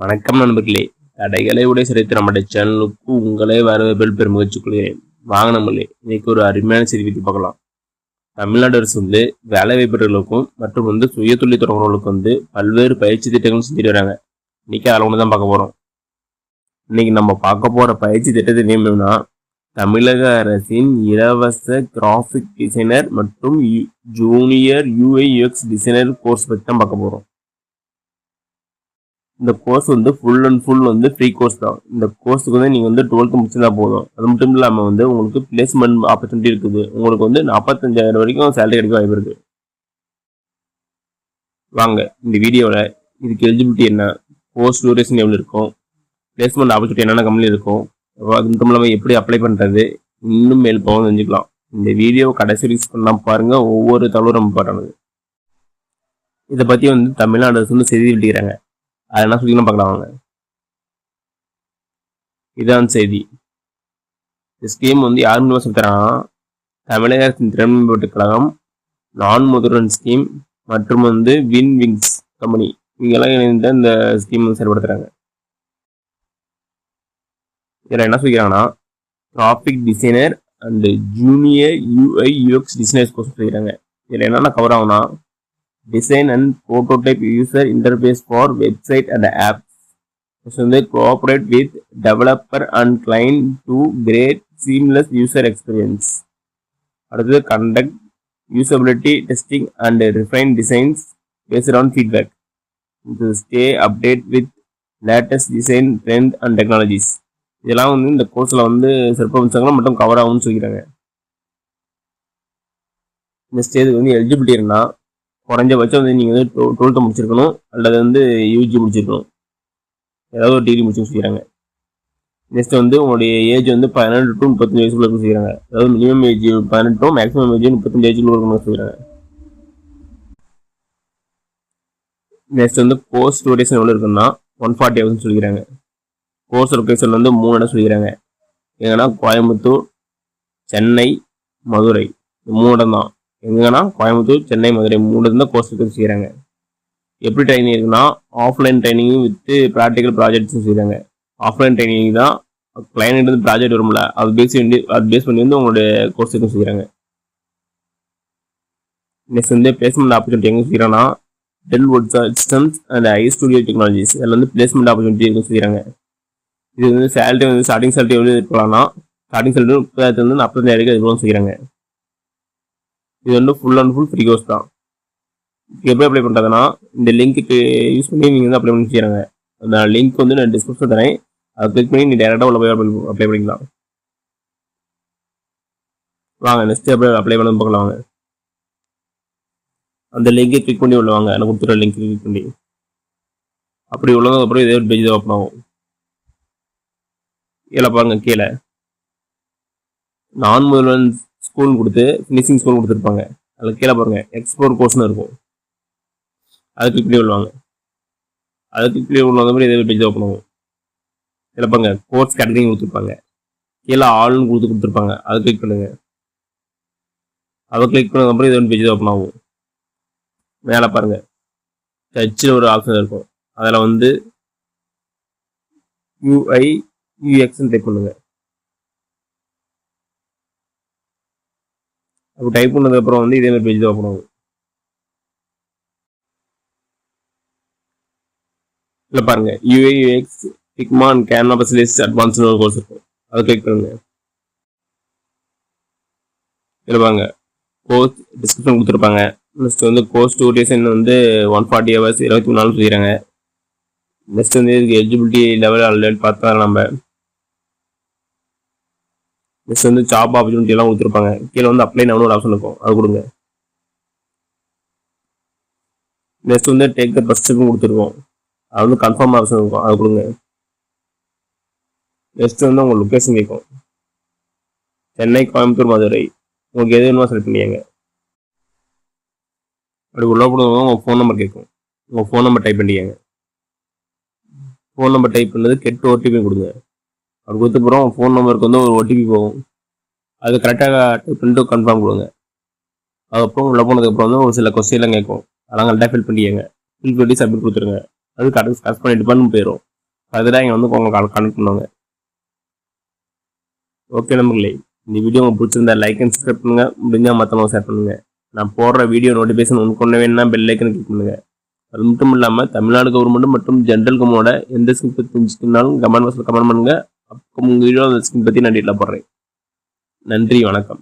வணக்கம் நண்பர்களே, தடைகளை உடைய சிறைத்து நம்முடைய சேனலுக்கு உங்களே வரவேற்பு பெருமகிழ்ச்சி கொள்கிறேன். வாங்க நம்மளே இன்னைக்கு ஒரு அருமையான செய்தி பற்றி பார்க்கலாம். தமிழ்நாடு அரசு வேலை வாய்ப்புகளுக்கும் மற்றும் சுய தொழில் தொடங்குறவங்களுக்கு பல்வேறு பயிற்சி திட்டங்கள் செஞ்சுட்டு வராங்க. இன்னைக்கு அதில் ஒன்று தான் பார்க்க போறோம். இன்னைக்கு நம்ம பார்க்க போற பயிற்சி திட்டத்தை என்னன்னா, தமிழக அரசின் இலவச கிராஃபிக் டிசைனர் மற்றும் ஜூனியர் UI/UX டிசைனர் கோர்ஸ் பற்றி தான் பார்க்க போறோம். இந்த course full and full free course தான். இந்த கோர்ஸுக்கு நீங்க 12th முடிச்சிருந்தா போதும். அது மட்டும் இல்லாம உங்களுக்கு பிளேஸ்மெண்ட் ஆப்பர்ச்சுனிட்டி இருக்குது. உங்களுக்கு 45,000 வரைக்கும் சேலரி கிடைக்க வாய்ப்பு இருக்கு. வாங்க இந்த வீடியோவில் இதுக்கு எலிஜிபிலிட்டி என்ன, கோர்ஸ் டியூரேஷன் எவ்வளோ இருக்கும், பிளேஸ்மெண்ட் ஆப்பர்ச்சுனிட்டி என்னென்ன கம்பெனி இருக்கும், அது மட்டும் இல்லாமல் எப்படி அப்ளை பண்ணுறது, இன்னும் மேல் போக தெரிஞ்சுக்கலாம். இந்த வீடியோ கடைசி ரிலீஸ் பண்ணலாம் பாருங்க. ஒவ்வொரு தகவலும் ரொம்ப பாட்டானது. இதை பற்றி தமிழ்நாடு அரசு செய்தி வெளியிடுறாங்க. அது என்ன சொல்லிக்கலாம் பார்க்கலாம் வாங்க. இதான் செய்தி. இந்த ஸ்கீம் யார் மூலமாக சொல்லித்தராங்கன்னா, தமிழக அரசின் திறன் மேம்பாட்டுக் கழகம், நான் முதல்வன் ஸ்கீம் மற்றும் விங்ஸ் கம்பெனி இவங்கெல்லாம் இணைந்த இந்த ஸ்கீம் செயல்படுத்துறாங்க. இதில் என்ன சொல்லிக்கிறாங்கன்னா, graphic designer and junior UI/UX designers course சொல்லிக்கிறாங்க. இதில் என்னென்ன கவர் ஆகும்னா, design and prototype user interface for website and apps. Cooperate with developer and client to create seamless user experience. Conduct usability testing and refine designs based on feedback. Stay updated with latest design trends and technologies. இதெல்லாம் இந்த கோர்ஸ்ல சிறப்பம்சங்கள் மட்டும் cover ஆகும்னு சொல்லிக்கிறாங்க. இந்த ஸ்டேஜுக்கு eligibility இருந்தா குறைஞ்சபட்சம் நீங்கள் 12th முடிச்சிருக்கணும் அல்லது UG முடிச்சிருக்கணும், ஏதாவது ஒரு டிகிரி முடிச்சு சொல்லிக்கிறாங்க. நெக்ஸ்ட் உங்களுடைய ஏஜ் 18 to 35 வயசுக்குள்ள இருக்குன்னு சொல்லிக்கிறாங்க. அதாவது மினிமம் ஏஜ் 18, மேக்ஸிமம் ஏஜ் 35 வயசுக்குள்ள இருக்கணும்னு சொல்லிக்கிறாங்க. நெக்ஸ்ட் கோர்ஸ் டியூரேஷன் எவ்வளோ இருக்குன்னா 140 hours சொல்லிக்கிறாங்க. கோர்ஸ் லொகேஷன் 3 இடம் சொல்லிக்கிறாங்க. எங்கன்னா கோயம்புத்தூர், சென்னை, மதுரை, 3 இடம் தான். எங்கன்னா கோயம்புத்தூர், சென்னை, மதுரை 3 இருந்தால் கோர்ஸ் செய்கிறாங்க. எப்படி ட்ரைனிங் இருக்குன்னா, offline training with practical projects செய்கிறாங்க. ஆஃப்லைன் ட்ரைனிங் தான் கிளைண்ட் ப்ராஜெக்ட் வரும்ல, அது பேஸ் பண்ணி உங்களுடைய கோர்ஸ் செய்கிறாங்க. நெக்ஸ்ட் பிளேஸ்மெண்ட் ஆப்பர்ச்சுனிட்டி எங்கே செய்கிறாங்கன்னா, Dell wood systems and iStudio technologies இதில் பிளேஸ்மெண்ட் ஆப்பர்ச்சுனிட்டி எங்கே செய்கிறாங்க. இது சேலரி ஸ்டார்டிங் சேலரி எவ்வளோ இருக்கலாம்னா, ஸ்டார்டிங் சேலரி 30,000 45,000 எவ்வளோ செய்கிறாங்க. இது full and full free course தான். எப்படி அப்ளை பண்ணுறதுன்னா, இந்த லிங்க்கு யூஸ் பண்ணி நீங்கள் அப்ளை பண்ணி செய்கிறாங்க. அந்த லிங்க் நான் டிஸ்கிரிப்ஷன் தரேன். அதை கிளிக் பண்ணி நீ டேரெக்டாக உள்ள போய் அப்ளை பண்ணிக்கலாம். வாங்க நெக்ஸ்ட் அப்ளை பண்ண பார்க்கலாம். வாங்க அந்த லிங்கை கிளிக் பண்ணி உள்ள வாங்க. எனக்கு கொடுத்துருக்க லிங்க் கிளிக் பண்ணி அப்படி உள்ளதுக்கு அப்புறம் இதே ஒரு பேஜ் தான் ஓப்பன் ஆகும். கீழே பாருங்க, கீழே நான் முதல்வன் ஸ்கூல் கொடுத்து ஃபினிஷிங் ஸ்கூல் கொடுத்துருப்பாங்க. அதில் கீழே பாருங்க எக்ஸ்போர்ட் கோர்ஸ்னு இருக்கும். அது கிளிக் பண்ணி விடுவாங்க. அது கிளிக் பண்ணி விடுவாங்க மாதிரி இதே பேஜ் ஓப்பன் ஆகும். இதில் பாருங்க கோர்ஸ் கேட்டகரி கொடுத்துருப்பாங்க. கீழே ஆள்னு கொடுத்துருப்பாங்க. அதை கிளிக் பண்ணுங்க. அதை கிளிக் பண்ணதுக்கப்புறம் இதே பேஜ் ஓப்பன் ஆகும். மேலே பாருங்க சர்ச்சில் ஒரு ஆப்ஷன் இருக்கும். அதில் UI/UX டைப் பண்ணுங்க. அப்போ டைப் பண்ணதுக்கப்புறம் இதே மாதிரி பேஜ் தான் ஓப்பன் ஆகும். இல்லை பாருங்க UI/UX Figma and Canva Specialist அட்வான்ஸ்னு ஒரு கோர்ஸ் இருக்கும். அதை கிளிக் பண்ணுங்க. இல்லை பாருங்க கோர்ஸ் டிஸ்கிரிப்ஷன் கொடுத்துருப்பாங்க. நெக்ஸ்ட் கோர்ஸ் டியூரேஷன் 140 hours 23 நாள் சொல்லிடுறாங்க. நெக்ஸ்ட் இதுக்கு எலிஜிபிலிட்டி லெவல் ஆல்ரெடி பார்த்தா நம்ம. நெக்ஸ்ட் ஜாப் ஆப்பர்ச்சுனிட்டி எல்லாம் கொடுத்துருப்பாங்க. கீழே அப்ளை நவுன்னு ஒரு ஆப்ஷன் இருக்கும். அது கொடுங்க. Next take the first step கொடுத்துருக்கோம். அது கன்ஃபார்ம் ஆப்ஷன் இருக்கும். அது கொடுங்க. நெக்ஸ்ட் உங்கள் லொக்கேஷன் கேட்கும். சென்னை, கோயம்புத்தூர், மதுரை உங்களுக்கு எது வேணுமோ செலக்ட் பண்ணியாங்க. அப்படி உள்ள போடுவோம். உங்கள் ஃபோன் நம்பர் கேட்கும். உங்கள் ஃபோன் நம்பர் டைப் பண்ணியாங்க. ஃபோன் நம்பர் டைப் பண்ணது கெட்டு OTP கொடுங்க. அப்படி கொடுத்தப்புறம் உங்கள் ஃபோன் நம்பருக்கு ஒரு OTP போகும். அது கரெக்டாக டைப் பண்ணிட்டு கன்ஃபார்ம் கொடுங்க. அதுக்கப்புறம் உள்ள போனதுக்கப்புறம் ஒரு சில கொஸ்டின்லாம் கேட்கும். அதெல்லாம் கரெக்டாக ஃபில் பண்ணிக்கங்க. ஃபில் பண்ணி சப்மிட் கொடுத்துருங்க. அது கரெக்ட் பண்ணிட்டு போயிடும். ஃபர்தராக இங்கே வந்து உங்களை கனெக்ட் பண்ணுவாங்க. ஓகே நம்பர்களே, இந்த வீடியோ உங்களுக்கு பிடிச்சிருந்தா லைக் அண்ட் சப்ஸ்கிரைப் பண்ணுங்கள். முடிஞ்சால் மற்றவங்க ஷேர் பண்ணுங்கள். நான் போடுற வீடியோ நோட்டிஃபிகேஷன் உங்களுக்கு கொண்டு வேணும்னா பெல் ஐக்கனை கிளிக் பண்ணுங்கள். அது மட்டும் இல்லாமல் தமிழ்நாடு கவர்மெண்ட் மற்றும் ஜென்ரல் கவர்மெண்டோட எந்த ஸ்கீம் பற்றி தெரிஞ்சுக்கணும்னாலும் கமெண்ட் பாக்ஸில் கமெண்ட் பண்ணுங்கள். அப்போ உங்கள் வீடியோ அந்த ஸ்கீம் பற்றி நான் டீட்டெயிலாக போடுறேன். நன்றி, வணக்கம்.